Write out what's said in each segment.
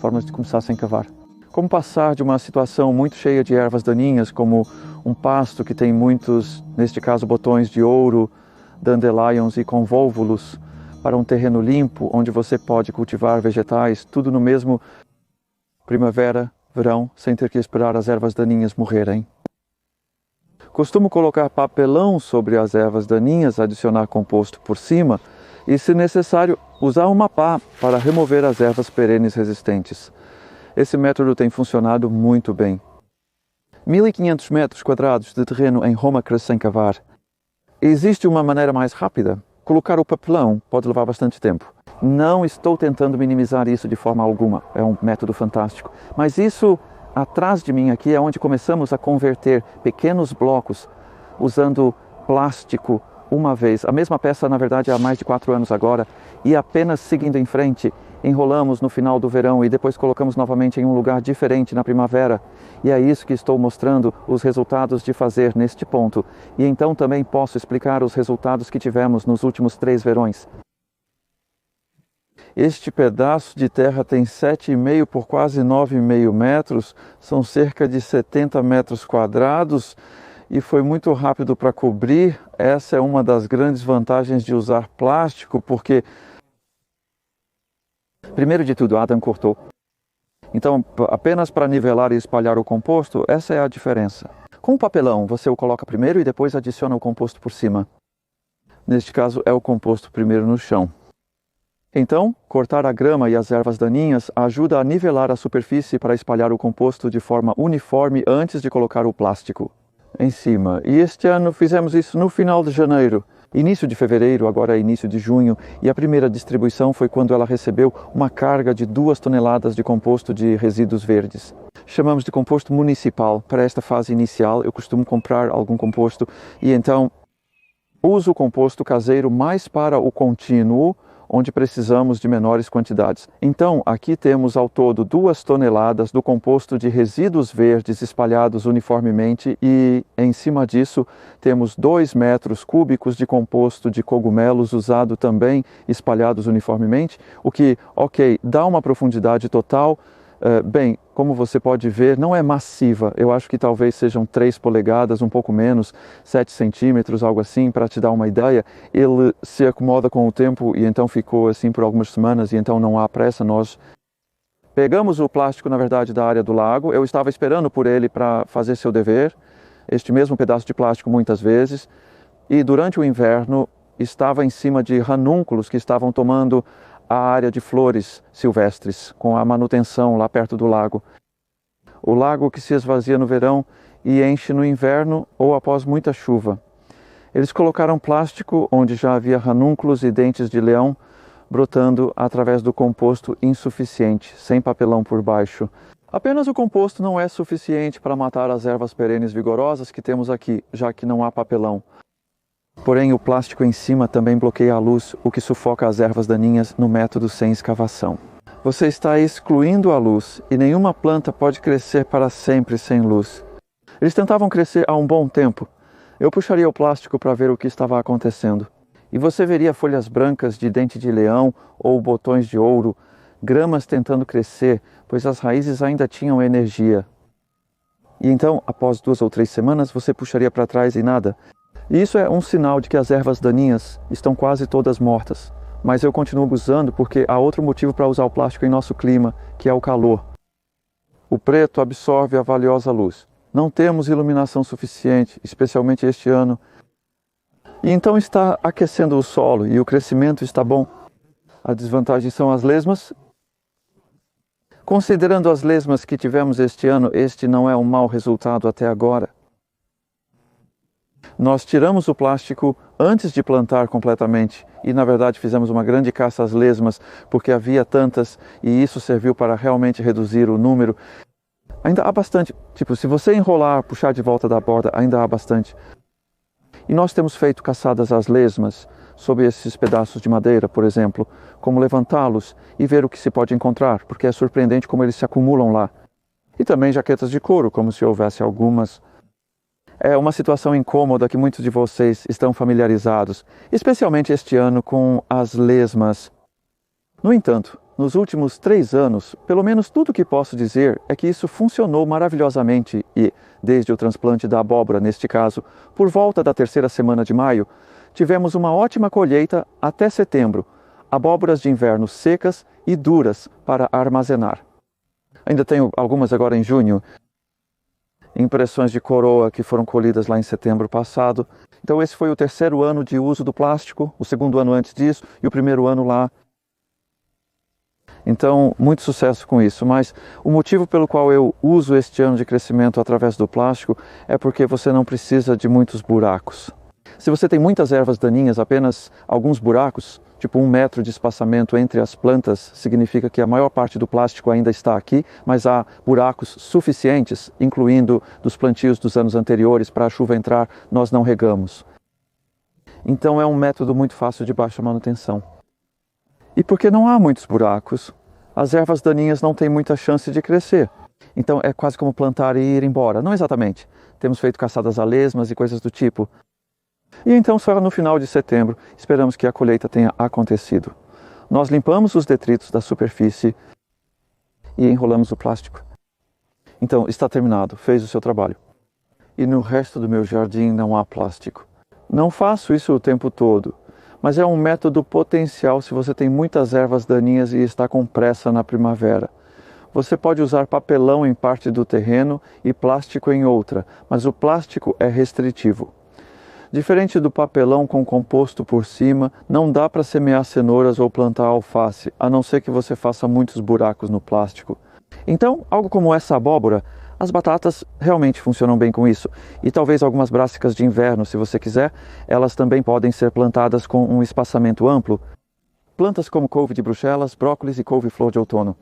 formas de começar sem cavar. Como passar de uma situação muito cheia de ervas daninhas, como um pasto que tem muitos, neste caso, botões de ouro, dandelions e convolvulus, para um terreno limpo, onde você pode cultivar vegetais, tudo no mesmo primavera, verão, sem ter que esperar as ervas daninhas morrerem. Costumo colocar papelão sobre as ervas daninhas, adicionar composto por cima e, se necessário, usar uma pá para remover as ervas perenes resistentes. Esse método tem funcionado muito bem. 1.500 metros quadrados de terreno em Romacres sem cavar. Existe uma maneira mais rápida? Colocar o papelão pode levar bastante tempo. Não estou tentando minimizar isso de forma alguma, é um método fantástico. Mas isso, atrás de mim aqui, é onde começamos a converter pequenos blocos usando plástico uma vez. A mesma peça, na verdade, há mais de 4 anos agora, e apenas seguindo em frente, enrolamos no final do verão e depois colocamos novamente em um lugar diferente na primavera. E é isso que estou mostrando os resultados de fazer neste ponto. E então também posso explicar os resultados que tivemos nos últimos 3 verões. Este pedaço de terra tem 7,5 por quase 9,5 metros, são cerca de 70 metros quadrados e foi muito rápido para cobrir. Essa é uma das grandes vantagens de usar plástico, porque, primeiro de tudo, Adam cortou. Então, apenas para nivelar e espalhar o composto, essa é a diferença. Com o papelão, você o coloca primeiro e depois adiciona o composto por cima. Neste caso, é o composto primeiro no chão. Então, cortar a grama e as ervas daninhas ajuda a nivelar a superfície para espalhar o composto de forma uniforme antes de colocar o plástico em cima. E este ano fizemos isso no final de janeiro. Início de fevereiro, agora é início de junho, e a primeira distribuição foi quando ela recebeu uma carga de 2 toneladas de composto de resíduos verdes. Chamamos de composto municipal. Para esta fase inicial, eu costumo comprar algum composto e então uso o composto caseiro mais para o contínuo, onde precisamos de menores quantidades. Então, aqui temos ao todo 2 toneladas do composto de resíduos verdes espalhados uniformemente e, em cima disso, temos 2 metros cúbicos de composto de cogumelos usado também espalhados uniformemente, o que, ok, dá uma profundidade total. Bem, como você pode ver, não é massiva. Eu acho que talvez sejam 3 polegadas, um pouco menos, 7 centímetros, algo assim, para te dar uma ideia. Ele se acomoda com o tempo e então ficou assim por algumas semanas e então não há pressa. Nós pegamos o plástico, na verdade, da área do lago. Eu estava esperando por ele para fazer seu dever, este mesmo pedaço de plástico muitas vezes. E durante o inverno estava em cima de ranúnculos que estavam tomando a área de flores silvestres, com a manutenção lá perto do lago. O lago que se esvazia no verão e enche no inverno ou após muita chuva. Eles colocaram plástico onde já havia ranúnculos e dentes de leão brotando através do composto insuficiente, sem papelão por baixo. Apenas o composto não é suficiente para matar as ervas perenes vigorosas que temos aqui, já que não há papelão. Porém, o plástico em cima também bloqueia a luz, o que sufoca as ervas daninhas no método sem escavação. Você está excluindo a luz e nenhuma planta pode crescer para sempre sem luz. Eles tentavam crescer há um bom tempo. Eu puxaria o plástico para ver o que estava acontecendo. E você veria folhas brancas de dente de leão ou botões de ouro, gramas tentando crescer, pois as raízes ainda tinham energia. E então, após 2 ou 3 semanas, você puxaria para trás e nada. E isso é um sinal de que as ervas daninhas estão quase todas mortas. Mas eu continuo usando porque há outro motivo para usar o plástico em nosso clima, que é o calor. O preto absorve a valiosa luz. Não temos iluminação suficiente, especialmente este ano. E então está aquecendo o solo e o crescimento está bom. A desvantagem são as lesmas. Considerando as lesmas que tivemos este ano, este não é um mau resultado até agora. Nós tiramos o plástico antes de plantar completamente e, na verdade, fizemos uma grande caça às lesmas porque havia tantas e isso serviu para realmente reduzir o número. Ainda há bastante. Se você enrolar, puxar de volta da borda, ainda há bastante. E nós temos feito caçadas às lesmas sobre esses pedaços de madeira, por exemplo, como levantá-los e ver o que se pode encontrar, porque é surpreendente como eles se acumulam lá. E também jaquetas de couro, como se houvesse algumas. É uma situação incômoda que muitos de vocês estão familiarizados, especialmente este ano com as lesmas. No entanto, nos últimos 3 anos, pelo menos tudo que posso dizer é que isso funcionou maravilhosamente e, desde o transplante da abóbora, neste caso, por volta da 3ª semana de maio, tivemos uma ótima colheita até setembro, abóboras de inverno secas e duras para armazenar. Ainda tenho algumas agora em junho, impressões de coroa que foram colhidas lá em setembro passado. Então esse foi o 3º ano de uso do plástico, o 2º ano antes disso e o 1º ano lá. Então, muito sucesso com isso, mas o motivo pelo qual eu uso este ano de crescimento através do plástico é porque você não precisa de muitos buracos. Se você tem muitas ervas daninhas, apenas alguns buracos, tipo 1 metro de espaçamento entre as plantas, significa que a maior parte do plástico ainda está aqui, mas há buracos suficientes, incluindo dos plantios dos anos anteriores, para a chuva entrar, nós não regamos. Então é um método muito fácil de baixa manutenção. E porque não há muitos buracos, as ervas daninhas não têm muita chance de crescer. Então é quase como plantar e ir embora. Não exatamente. Temos feito caçadas a lesmas e coisas do tipo. E então só no final de setembro esperamos que a colheita tenha acontecido. Nós limpamos os detritos da superfície e enrolamos o plástico. Então está terminado, fez o seu trabalho. E no resto do meu jardim não há plástico. Não faço isso o tempo todo, mas é um método potencial se você tem muitas ervas daninhas e está com pressa na primavera. Você pode usar papelão em parte do terreno e plástico em outra, mas o plástico é restritivo. Diferente do papelão com composto por cima, não dá para semear cenouras ou plantar alface, a não ser que você faça muitos buracos no plástico. Então, algo como essa abóbora, as batatas realmente funcionam bem com isso. E talvez algumas brássicas de inverno, se você quiser, elas também podem ser plantadas com um espaçamento amplo. Plantas como couve de Bruxelas, brócolis e couve-flor de outono.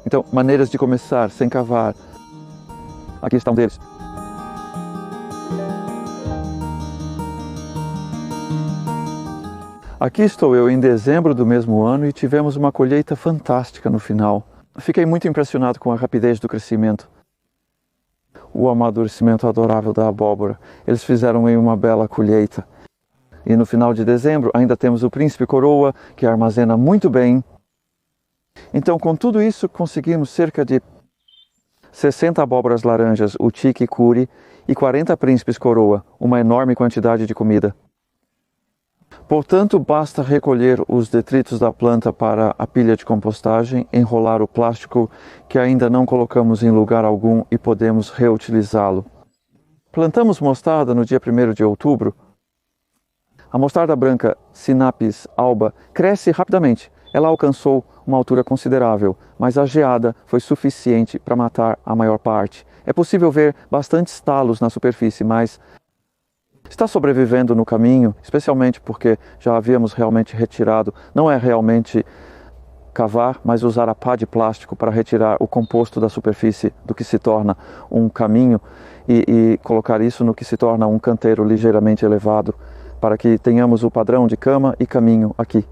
Então, maneiras de começar sem cavar. Aqui está um deles. Aqui estou eu em dezembro do mesmo ano e tivemos uma colheita fantástica no final. Fiquei muito impressionado com a rapidez do crescimento. O amadurecimento adorável da abóbora. Eles fizeram em uma bela colheita. E no final de dezembro ainda temos o príncipe coroa, que armazena muito bem. Então, com tudo isso, conseguimos cerca de 60 abóboras laranjas, o tique curi, e 40 príncipes coroa, uma enorme quantidade de comida. Portanto, basta recolher os detritos da planta para a pilha de compostagem, enrolar o plástico que ainda não colocamos em lugar algum e podemos reutilizá-lo. Plantamos mostarda no dia 1º de outubro. A mostarda branca Sinapis alba cresce rapidamente. Ela alcançou uma altura considerável, mas a geada foi suficiente para matar a maior parte. É possível ver bastantes talos na superfície, mas está sobrevivendo no caminho, especialmente porque já havíamos realmente retirado, não é realmente cavar, mas usar a pá de plástico para retirar o composto da superfície do que se torna um caminho e colocar isso no que se torna um canteiro ligeiramente elevado, para que tenhamos o padrão de cama e caminho aqui.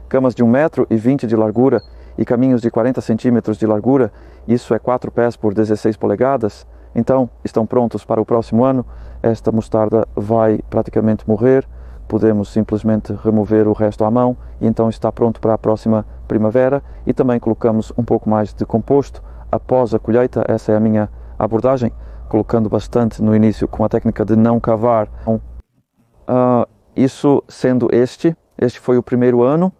Camas de 1,20 m de largura e caminhos de 40 centímetros de largura, isso é 4 pés por 16 polegadas, então estão prontos para o próximo ano. Esta mostarda vai praticamente morrer, podemos simplesmente remover o resto à mão e então está pronto para a próxima primavera. E também colocamos um pouco mais de composto após a colheita, essa é a minha abordagem, colocando bastante no início com a técnica de não cavar. Isso sendo este foi o 1º ano.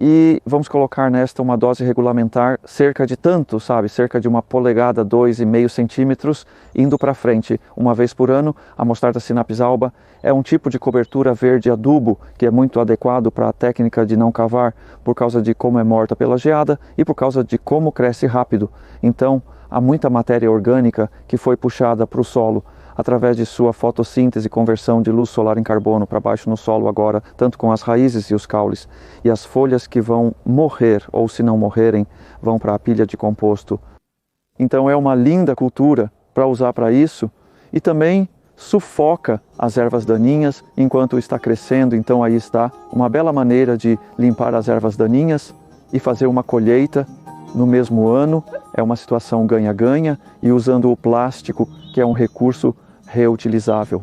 E vamos colocar nesta uma dose regulamentar cerca de tanto, cerca de 1 polegada, 2,5 centímetros, indo para frente, uma vez por ano. A mostarda Sinapis alba é um tipo de cobertura verde adubo que é muito adequado para a técnica de não cavar, por causa de como é morta pela geada e por causa de como cresce rápido. Então, há muita matéria orgânica que foi puxada para o solo através de sua fotossíntese e conversão de luz solar em carbono para baixo no solo agora, tanto com as raízes e os caules. E as folhas que vão morrer, ou se não morrerem, vão para a pilha de composto. Então é uma linda cultura para usar para isso e também sufoca as ervas daninhas enquanto está crescendo. Então aí está uma bela maneira de limpar as ervas daninhas e fazer uma colheita no mesmo ano. É uma situação ganha-ganha e usando o plástico, que é um recurso reutilizável.